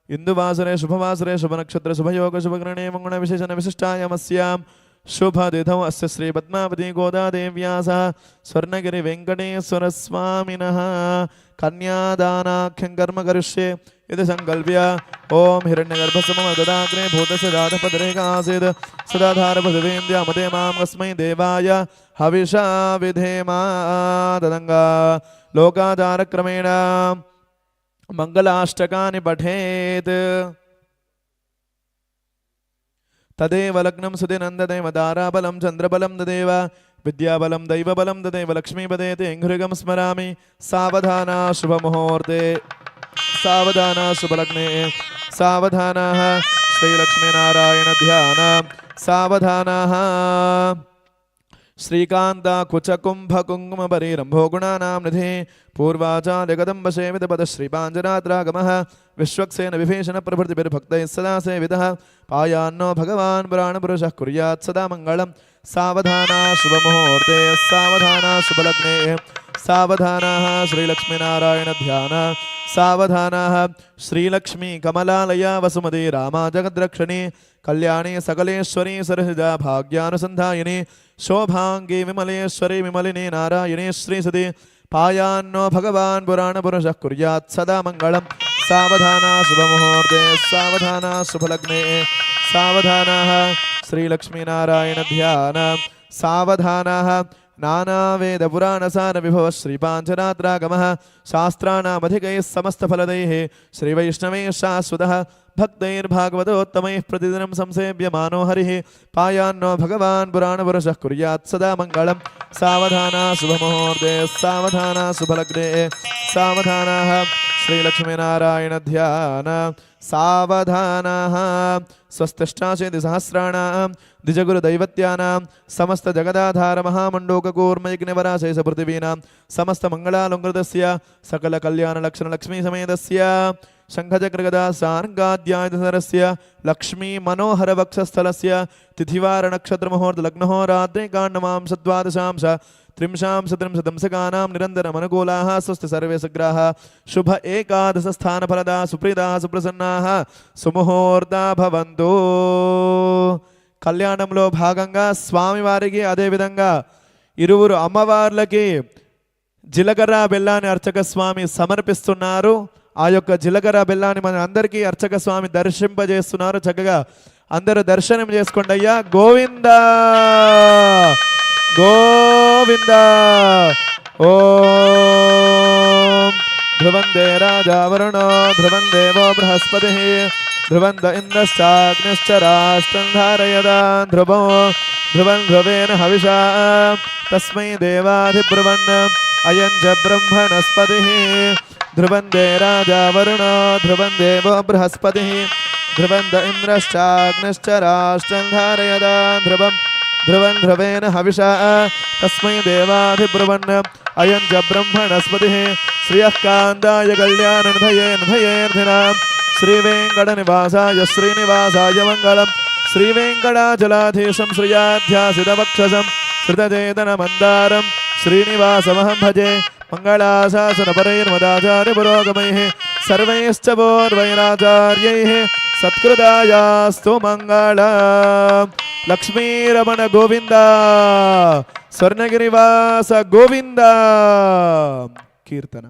[SPEAKER 2] इन्दुवासरे शुभवासरे शुभनक्षत्र शुभयोग शुभग्रहणे मंगुणविशेषण विशिष्टायामस्यां शुभतिथौ अस्य श्री पद्मावती गोदादेव्याः सह स्वर्णगिरि वेङ्कटेश्वर स्वामिनः कन्यादानाख्यं कर्म करिष्ये इति संकल्प्य ओम हिरण्यगर्भस्य मम ददाग्ने भूतस्य जातपदरेकासीत् सदाधारपदवेन्द्यामते मां कस्मै देवाय हविषा विधेमा तदङ्गा लोकाचारक्रमेण मङ्गलाष्टकानि पठेत् तदेव लग्नं सुदिनन्ददेव दाराबलं चन्द्रबलं ददेव विद्याबलं दैवबलं ददेव लक्ष्मीपदे तेऽङ्घ्रिगं स्मरामि सावधाना शुभमुहूर्ते सावधाना शुभलग्ने सावधानाः श्रीलक्ष्मीनारायण ध्यान सावधानाः श्रीकान्ता कुचकुम्भकुङ्कुमपरीरम्भो गुणानां निधि पूर्वाचार्यगदम्ब सेवितपद श्रीपाञ्जरात्रागमः विश्वक्सेन विभीषण प्रभृतिभिर्भक्तैः सदा सेवितः पायान्नो भगवान् पुराणपुरुषः कुर्यात् सदा मङ्गलम् सावधाना शुभमुहूर्ते सावधाना शुभलग्ने सावधानाः श्रीलक्ष्मीनारायण ध्यान सावधानाः श्रीलक्ष्मी कमलालया वसुमती रामा जगद्रक्षिणी कल्याणी सकलेश्वरी सरसिजा भाग्यानुसन्धायिनी शोभांगी विमलेश्वरी विमलिनी नारायणी श्रीसती पायान्नो भगवान् पुराणपुरुषः कुर्यात् सदा मङ्गलम् सावधाना शुभमुहूर्ते सावधाना शुभलग्ने सावधानाः श्रीलक्ष्मीनारायण ध्यान सावधानाः नानावेदपुराणसार विभव श्रीपाञ्चरात्रागमः शास्त्राणामधिकैः समस्तफलदैः श्रीवैष्णवैः शाश्वतः भक्तैर्भागवतोत्तमैः प्रतिदिनं संसेव्यमानो हरिः पायान्नो भगवान् पुराणपुरुषः कुर्यात् सदा मङ्गलम् सावधाना शुभमुहूर्ते सावधाना शुभलग्ने सावधानाः श्रीलक्ष्मीनारायण ध्यान सावधानाः स्वस्तिष्ठाशीति सहस्राणां द्विजगुरुदैवत्यानां समस्त जगदाधार महामण्डूककूर्मयज्ञवराशेष पृथिवीनां समस्त मङ्गलालङ्कृतस्य सकल कल्याण लक्षण लक्ष्मी समेतस्य शङ्खचक्रगदा सार्गाद्यायधरस्य लक्ष्मी मनोहर वक्षस्थलस्य तिथिवार नक्षत्र मुहूर्त लग्नहोरात्रे काण्डमां सद्वादशांश त्रिंशांशत्रिंशदंशकानां निरन्तरमनुकूलाः स्वस्ति सर्वे सग्राः शुभ एकादश स्थानफलदा सुप्रीताः सुप्रसन्नाः सुमुहूर्ता भवन्तु కళ్యాణంలో భాగంగా స్వామివారికి అదేవిధంగా ఇరువురు అమ్మవార్లకి జీలకర్ర బెల్లాన్ని అర్చక స్వామి సమర్పిస్తున్నారు. ఆ యొక్క జీలకర్ర బెల్లాన్ని మన అందరికీ అర్చక స్వామి దర్శింపజేస్తున్నారు. చక్కగా అందరూ దర్శనం చేసుకోండి అయ్యా. గోవింద గోవింద ఓం ध्रुवन्ते राजा वरुणो ध्रुवन् देवो बृहस्पतिः ध्रुवन्त इन्द्रश्चाग्निश्च राष्ट्रं धारयदा ध्रुवो ध्रुवन् ध्रुवेन हविषा तस्मै देवाधिब्रुवन् अयं च ब्रह्मणस्पतिः ध्रुवन्ते राजा वरुणो ध्रुवन् देवो बृहस्पतिः ध्रुवन्त इन्द्रश्चाग्निश्च राष्ट्रं धारयदा ध्रुवं ध्रुवन् ध्रुवेन हविषा तस्मै देवाधिब्रुवन् अयं च ब्रह्मणस्पतिः श्रियः कान्ताय कल्याणनिधये निधयेऽर्थिनाम् श्रीवेङ्कटनिवासाय श्रीनिवासाय मङ्गलम् श्रीवेङ्कटाचलाधीशं श्रियाध्यासितवक्षसं श्रुतचेतनमन्दारं श्रीनिवासमहं भजे मङ्गलाशासनपरैर्मदाचार्यपुरोगमैः सर्वैश्च पूर्वैराचार्यैः सत्कृतायास्तु मङ्गलम् लक्ष्मीरमण गोविन्द स्वर्णगिरिवास गोविन्द कीर्तन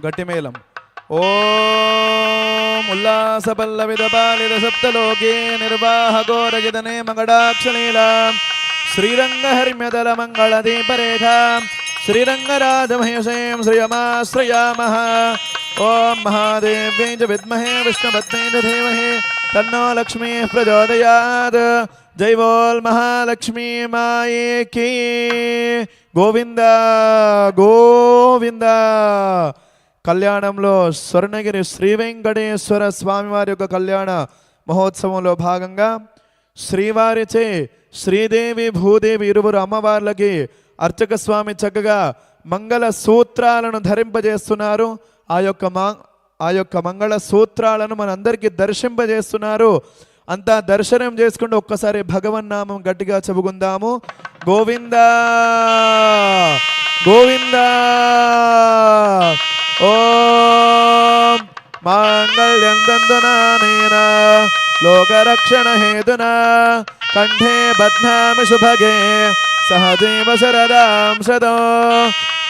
[SPEAKER 2] గట్టిమేళం. ఓం ఉల్లాసపల్లవిదపాలిత సప్తలోకే నిర్వాహగోరజితనే మగడాక్షలీలా శ్రీరంగహర్మ్యదల మంగళదీపరేఖా శ్రీరంగరాజమహేశం శ్రియమాశ్రయామః. ఓం మహాదేవ్యై చ విద్మహే విష్ణుపత్న్యై చ ధీమహి తన్నో లక్ష్మీ ప్రచోదయాత్. జై బోల్ మహాలక్ష్మీ మాయేకి. గోవింద గోవింద. కళ్యాణంలో స్వర్ణగిరి శ్రీ వెంకటేశ్వర స్వామివారి యొక్క కళ్యాణ మహోత్సవంలో భాగంగా శ్రీవారిచే శ్రీదేవి భూదేవి ఇరువురు అమ్మవార్లకి అర్చక స్వామి చక్కగా మంగళ సూత్రాలను ధరింపజేస్తున్నారు. ఆ యొక్క మంగళ సూత్రాలను మనందరికీ దర్శింపజేస్తున్నారు. అంతా దర్శనం చేసుకుంటూ ఒక్కసారి భగవన్నామం గట్టిగా చెప్పుకుందాము. గోవింద గోవింద. ఓం మాంగళ్యం తంతునానేన లోకరక్షణ హేతున కంఠే బధ్నామి శుభగే సహదేవ శరదాం శతో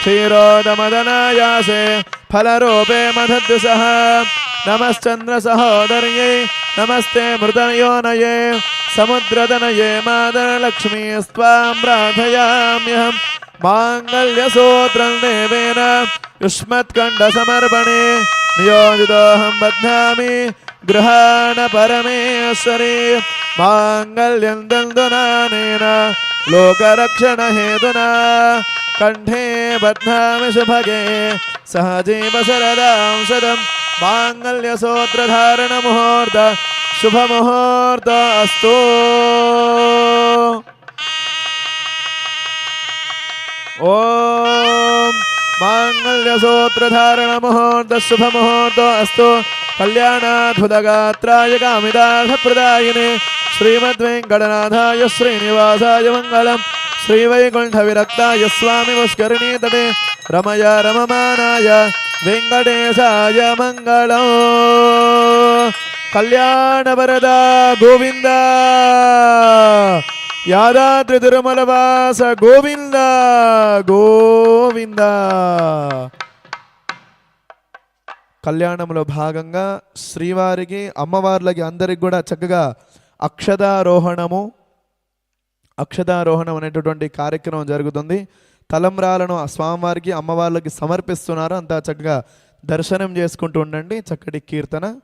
[SPEAKER 2] క్షీరోదమదనాయాసే ఫలరూపే మధద్దు సహ. నమశ్చంద్ర సహోదర్యై నమస్తే మృతయోనయే సముద్రతనయే మాతరలక్ష్మీ స్వాం ప్రార్థయామ్యహం. మాంగళ్యసూత్రం దేవేన యుష్మత్కంఠ సమర్పణే నియోజితోహం బధ్నామి గృహాణ పరమేశ్వరి. మాంగళ్యం తంతునానేన లోకరక్షణ హేతునా కంఠే బధ్నామి శుభగే సహజీవ శరదాం శతం. మాంగళ్య సూత్రధారణ ముహూర్త శుభ ముహూర్త అస్తు. ఓం మాంగళ్య సూత్రధారణ ముహూర్త శుభ ముహూర్త అస్తు. కళ్యాణాద్భుతగాత్రాయ కామితార్థప్రదాయినే శ్రీమద్వేంకటనాథాయ శ్రీనివాసాయ మంగళం. శ్రీవైకుంఠ విరక్తాయ స్వామి పుష్కరిణీ తటే రమయ రమమానాయ వెంకటేశాయ మంగళం. కళ్యాణ వరద గోవింద. యాదాద్రి తిరుమల వాస గోవింద గోవింద. కళ్యాణంలో భాగంగా శ్రీవారికి అమ్మవార్లకి అందరికి కూడా చక్కగా అక్షతారోహణం అనేటటువంటి కార్యక్రమం జరుగుతుంది. తలంబ్రాలను స్వామివారికి అమ్మవార్లకి సమర్పిస్తున్నారు. అంతా చక్కగా దర్శనం చేసుకుంటూ ఉండండి. చక్కటి కీర్తన.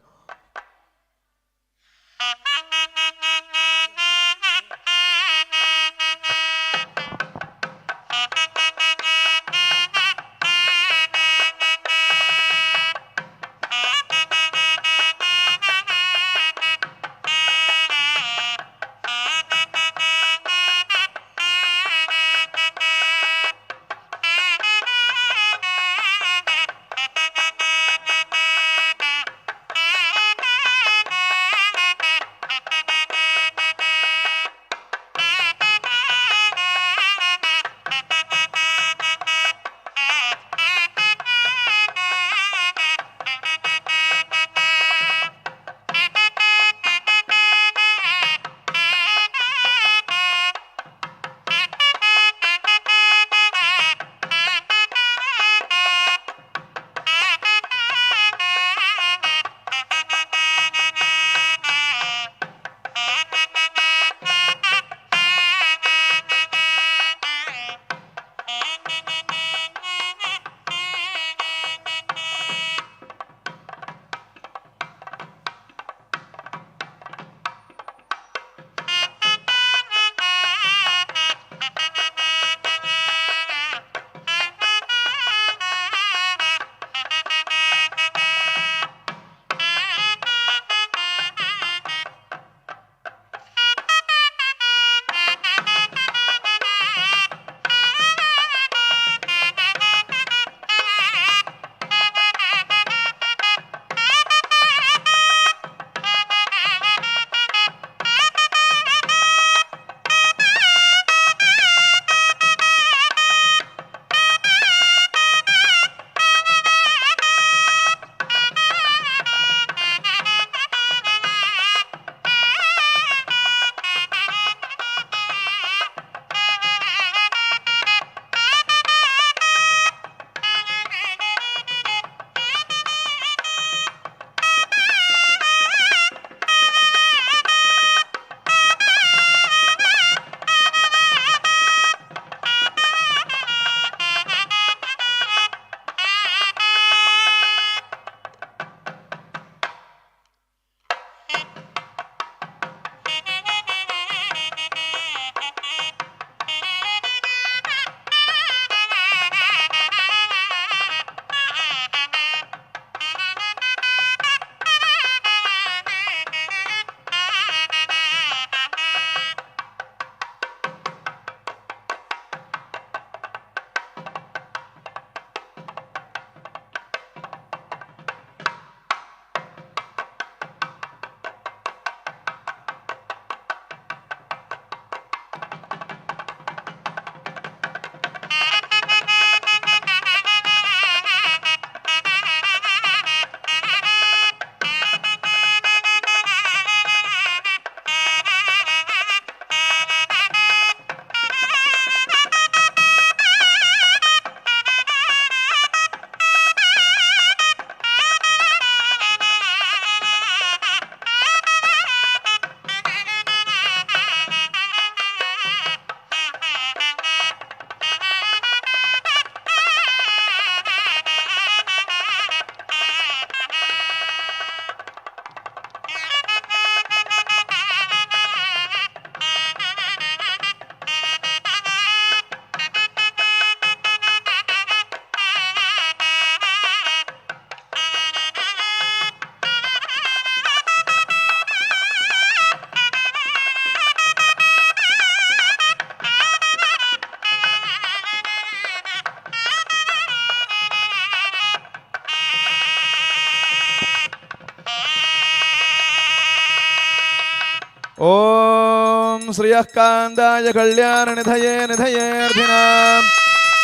[SPEAKER 2] ఓం శ్రియకాంతాయ కళ్యాణనిధయే నిధయేర్థినాం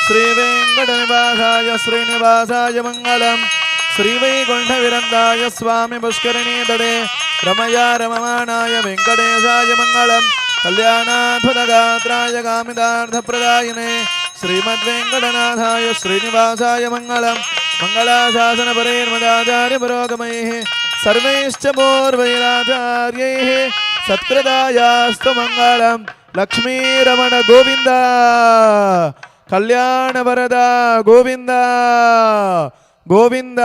[SPEAKER 2] శ్రీవేంకటనివాసాయ శ్రీనివాసాయ మంగళం శ్రీవైకుంఠవిరందాయ స్వామి పుష్కరిణీతడే రమయా రమమాణాయ వెంకటేశాయ మంగళం కళ్యాణాద్భుతగాత్రాయ కామితార్థప్రదాయినే శ్రీమద్వేంకటనాథాయ శ్రీనివాసాయ మంగళం మంగళాశాసనపరైర్మదాచార్య పురోగమైః సర్వైశ్చ పూర్వైరాచార్యైః సత్కృతాయాస్తు మంగళం లక్ష్మీరమణ గోవింద కళ్యాణ వరద గోవింద గోవింద